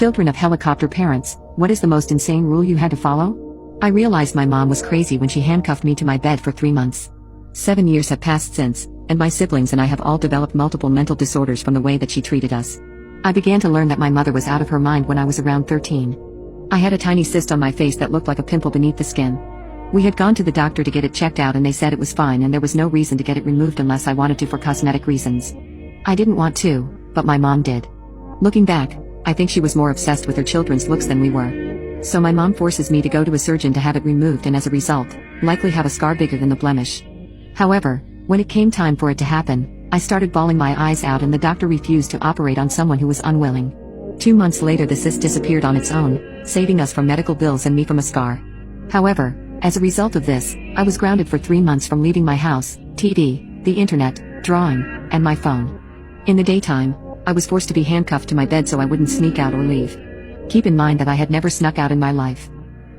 Children of helicopter parents, what is the most insane rule you had to follow? I realized my mom was crazy when she handcuffed me to my bed for 3 months. 7 years have passed since, and my siblings and I have all developed multiple mental disorders from the way that she treated us. I began to learn that my mother was out of her mind when I was around 13. I had a tiny cyst on my face that looked like a pimple beneath the skin. We had gone to the doctor to get it checked out and they said it was fine and there was no reason to get it removed unless I wanted to for cosmetic reasons. I didn't want to, but my mom did. Looking back, I think she was more obsessed with her children's looks than we were. So my mom forces me to go to a surgeon to have it removed and as a result, likely have a scar bigger than the blemish. However, when it came time for it to happen, I started bawling my eyes out and the doctor refused to operate on someone who was unwilling. 2 months later the cyst disappeared on its own, saving us from medical bills and me from a scar. However, as a result of this, I was grounded for 3 months from leaving my house, TV, the internet, drawing, and my phone. In the daytime, I was forced to be handcuffed to my bed so I wouldn't sneak out or leave. Keep in mind that I had never snuck out in my life.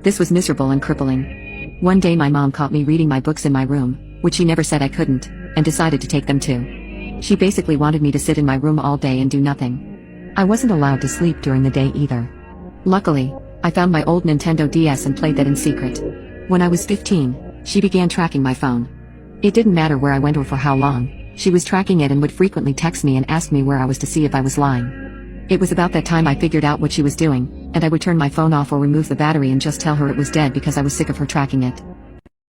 This was miserable and crippling. One day my mom caught me reading my books in my room, which she never said I couldn't, and decided to take them too. She basically wanted me to sit in my room all day and do nothing. I wasn't allowed to sleep during the day either. Luckily, I found my old Nintendo DS and played that in secret. When I was 15, she began tracking my phone. It didn't matter where I went or for how long, she was tracking it and would frequently text me and ask me where I was to see if I was lying. It was about that time I figured out what she was doing, and I would turn my phone off or remove the battery and just tell her it was dead because I was sick of her tracking it.